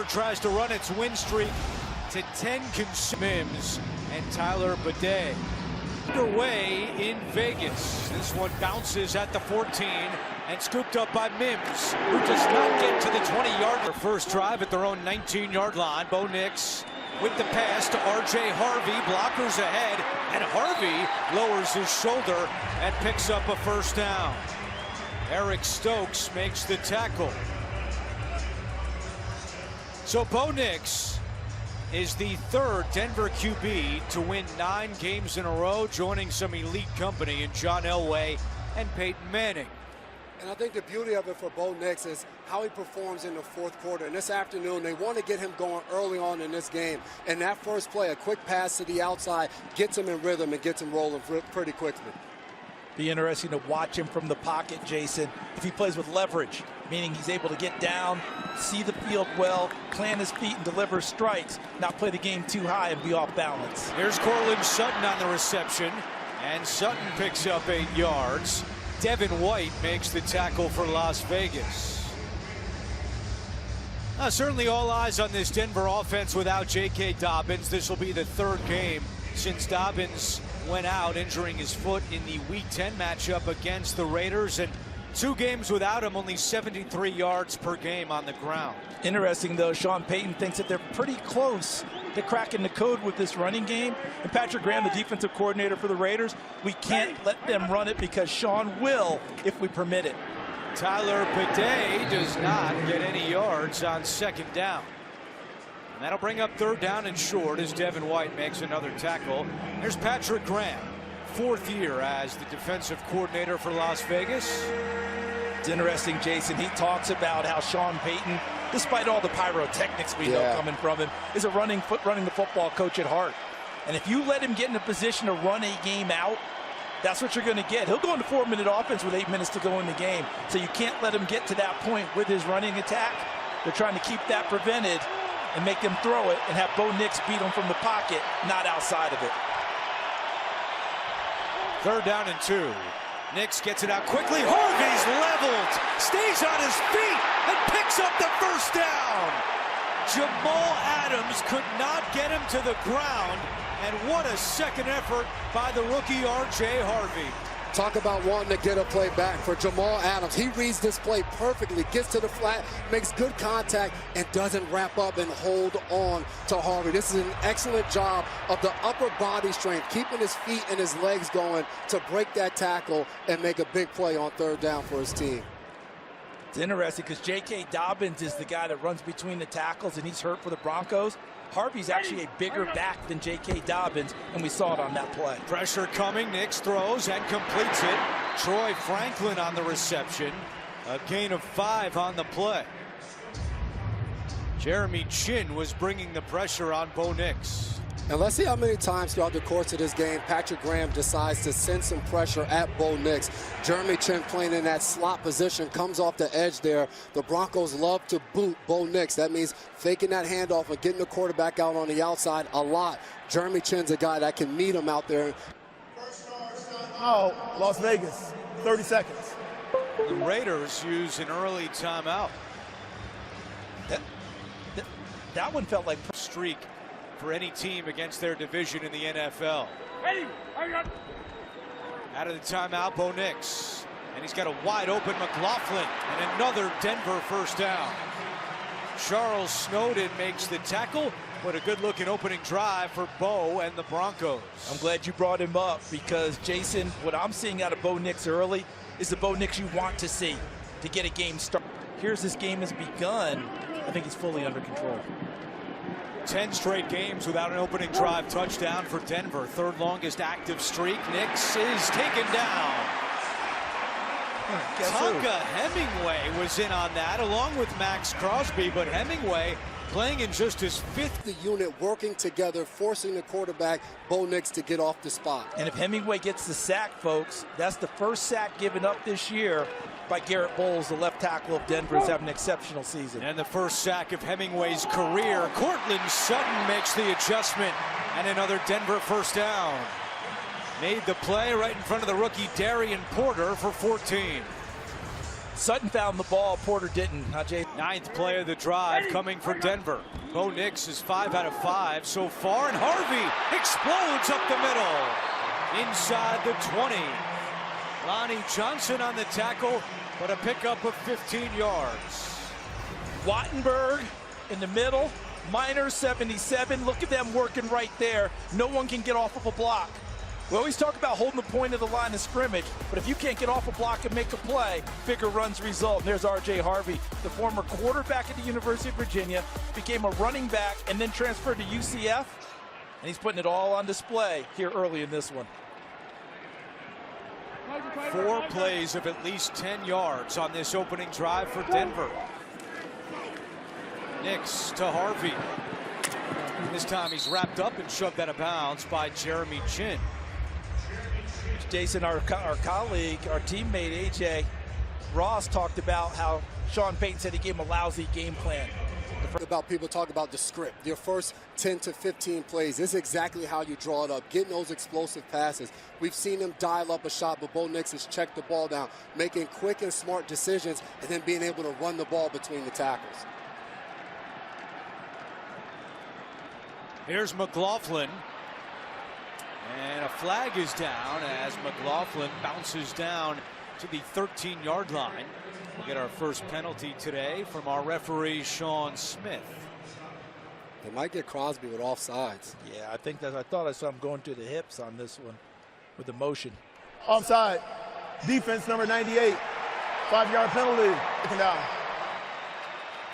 Denver tries to run its win streak to 10 Mims and Tyler Bidet. Underway in Vegas. This one bounces at the 14 and scooped up by Mims, who does not get to the 20-yard line. First drive at their own 19-yard line. Bo Nix with the pass to R.J. Harvey. Blockers ahead, and Harvey lowers his shoulder and picks up a first down. Eric Stokes makes the tackle. So Bo Nix is the third Denver QB to win 9 games in a row, joining some elite company in John Elway and Peyton Manning. And I think the beauty of it for Bo Nix is how he performs in the fourth quarter. And this afternoon, they want to get him going early on in this game. And that first play, a quick pass to the outside, gets him in rhythm and gets him rolling pretty quickly. Be interesting to watch him from the pocket, Jason, if he plays with leverage, meaning he's able to get down, see the field well, plant his feet and deliver strikes, not play the game too high and be off balance. Here's Cortland Sutton on the reception, and Sutton picks up 8 yards. Devin White makes the tackle for Las Vegas. Now, certainly all eyes on this Denver offense without J.K. Dobbins. This will be the 3rd game since Dobbins went out, injuring his foot in the Week 10 matchup against the Raiders, and 2 games without him, only 73 yards per game on the ground. Interesting, though, Sean Payton thinks that they're pretty close to cracking the code with this running game. And Patrick Graham, the defensive coordinator for the Raiders, we can't let them run it because Sean will if we permit it. Tyler Bidet does not get any yards on 2nd down. And that'll bring up 3rd down and short as Devin White makes another tackle. There's Patrick Graham, 4th year as the defensive coordinator for Las Vegas. It's interesting, Jason. He talks about how Sean Payton, despite all the pyrotechnics we know coming from him, is a running the football coach at heart. And if you let him get in a position to run a game out, that's what you're going to get. He'll go into 4-minute offense with 8 minutes to go in the game. So you can't let him get to that point with his running attack. They're trying to keep that prevented and make them throw it and have Bo Nix beat him from the pocket, not outside of it. 3rd down and 2. Nix gets it out quickly. Harvey's leveled, stays on his feet, and picks up the first down. Jamal Adams could not get him to the ground, and what a second effort by the rookie R.J. Harvey. Talk about wanting to get a play back for Jamal Adams. He reads this play perfectly, gets to the flat, makes good contact, and doesn't wrap up and hold on to Harvey. This is an excellent job of the upper body strength, keeping his feet and his legs going to break that tackle and make a big play on 3rd down for his team. It's interesting because J.K. Dobbins is the guy that runs between the tackles, and he's hurt for the Broncos. Harvey's actually a bigger back than J.K. Dobbins, and we saw it on that play. Pressure coming. Nix throws and completes it. Troy Franklin on the reception. A gain of 5 on the play. Jeremy Chin was bringing the pressure on Bo Nix. And let's see how many times throughout the course of this game Patrick Graham decides to send some pressure at Bo Nix. Jeremy Chin playing in that slot position, comes off the edge there. The Broncos love to boot Bo Nix. That means faking that handoff and getting the quarterback out on the outside a lot. Jeremy Chin's a guy that can meet him out there. Oh, Las Vegas, 30 seconds. The Raiders use an early timeout. That one felt like a streak for any team against their division in the NFL. Out of the timeout, Bo Nix. And he's got a wide open McLaughlin and another Denver first down. Charles Snowden makes the tackle, but a good looking opening drive for Bo and the Broncos. I'm glad you brought him up because, Jason, what I'm seeing out of Bo Nix early is the Bo Nix you want to see to get a game started. Here's this game has begun. I think he's fully under control. 10 straight games without an opening drive touchdown for Denver. 3rd longest active streak. Nix is taken down. Tonka Hemingway was in on that along with Max Crosby, but Hemingway playing in just his 5th. The unit working together, forcing the quarterback, Bo Nix, to get off the spot. And if Hemingway gets the sack, folks, that's the first sack given up this year by Garrett Bowles, the left tackle of Denver, is having an exceptional season. And the first sack of Hemingway's career. Cortland Sutton makes the adjustment, and another Denver first down. Made the play right in front of the rookie Darian Porter for 14. Sutton found the ball, Porter didn't. Ninth play of the drive coming for Denver. Bo Nix is 5 out of 5 so far, and Harvey explodes up the middle. Inside the 20. Lonnie Johnson on the tackle, but a pickup of 15 yards. Wattenberg in the middle, Minor 77. Look at them working right there. No one can get off of a block. We always talk about holding the point of the line of scrimmage, but if you can't get off a block and make a play, bigger runs result. And there's R.J. Harvey, the former quarterback at the University of Virginia, became a running back and then transferred to UCF, and he's putting it all on display here early in this one. 4 plays of at least 10 yards on this opening drive for Denver. Nix to Harvey. This time he's wrapped up and shoved out of bounds by Jeremy Chin. Jason, our colleague, our teammate A.J. Ross talked about how Sean Payton said he gave him a lousy game plan. About people talk about the script. Your first 10 to 15 plays, this is exactly how you draw it up. Getting those explosive passes. We've seen him dial up a shot, but Bo Nix has checked the ball down, making quick and smart decisions, and then being able to run the ball between the tackles. Here's McLaughlin. And a flag is down as McLaughlin bounces down to the 13-yard line. We'll get our first penalty today from our referee, Sean Smith. They might get Crosby with offsides. Yeah, I thought I saw him going to the hips on this one with the motion. Offside. Defense number 98. 5-yard penalty. Taken down.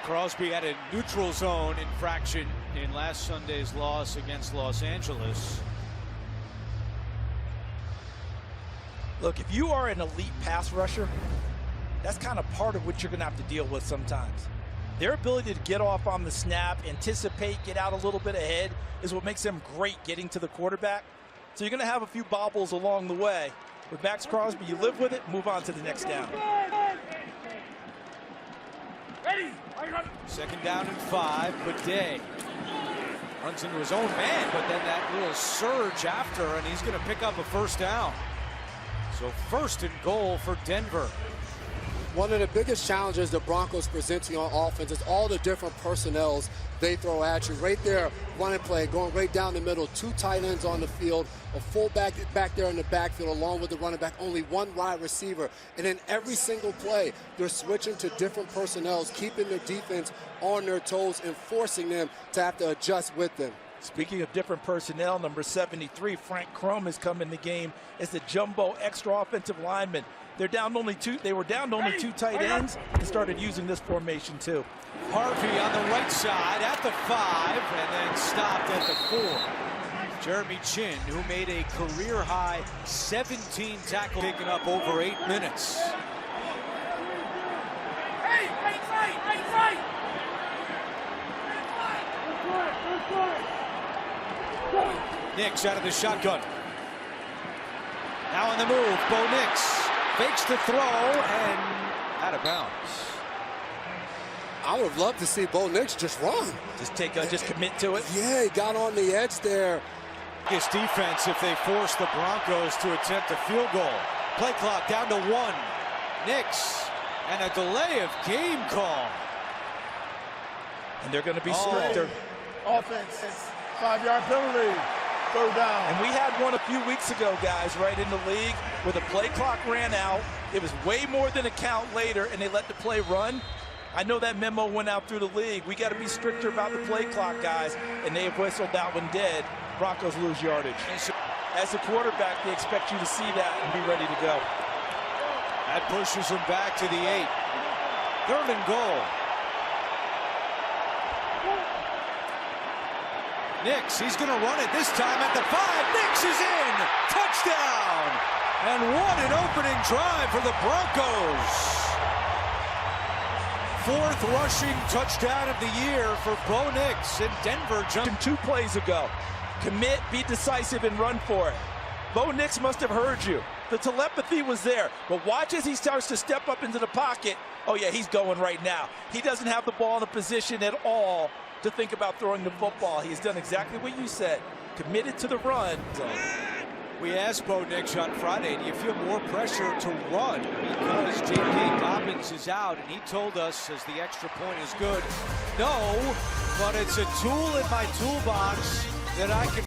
Crosby had a neutral zone infraction in last Sunday's loss against Los Angeles. Look, if you are an elite pass rusher, that's kind of part of what you're going to have to deal with sometimes. Their ability to get off on the snap, anticipate, get out a little bit ahead is what makes them great getting to the quarterback. So you're going to have a few bobbles along the way. With Max Crosby, you live with it, move on to the next down. Second down and 5, Bidet runs into his own man, but then that little surge after, and he's going to pick up a first down. So first and goal for Denver. One of the biggest challenges the Broncos present to you on offense is all the different personnels they throw at you. Right there, running play, going right down the middle, 2 tight ends on the field, a fullback back there in the backfield along with the running back, only 1 wide receiver. And then every single play, they're switching to different personnels, keeping their defense on their toes and forcing them to have to adjust with them. Speaking of different personnel, number 73, Frank Crum, has come in the game as the jumbo extra offensive lineman. They were down to only 2 tight ends and started using this formation too. Harvey on the right side at the 5 and then stopped at the 4. Jeremy Chin, who made a career-high 17 tackles, picking up over 8 minutes. Nix out of the shotgun. Now on the move, Bo Nix fakes the throw and out of bounds. I would have loved to see Bo Nix just run. Just commit to it. Yeah, he got on the edge there. This defense if they force the Broncos to attempt a field goal. Play clock down to 1. Nix and a delay of game call. And they're going to be stricter. Offense. 5-yard penalty. 3rd down. And we had one a few weeks ago, guys, right in the league where the play clock ran out. It was way more than a count later, and they let the play run. I know that memo went out through the league. We got to be stricter about the play clock, guys, and they have whistled that one dead. Broncos lose yardage. As a quarterback, they expect you to see that and be ready to go. That pushes him back to the 8. 3rd and goal. Nix, he's going to run it this time at the 5. Nix is in. Touchdown. And what an opening drive for the Broncos. 4th rushing touchdown of the year for Bo Nix, and Denver jumped 2 plays ago. Commit, be decisive, and run for it. Bo Nix must have heard you. The telepathy was there, but watch as he starts to step up into the pocket. Oh yeah, he's going right now. He doesn't have the ball in a position at all to think about throwing the football. He has done exactly what you said. Committed to the run. We asked Bo Nix on Friday, do you feel more pressure to run because J.K. Dobbins is out? And he told us, as the extra point is good, no, but it's a tool in my toolbox that I can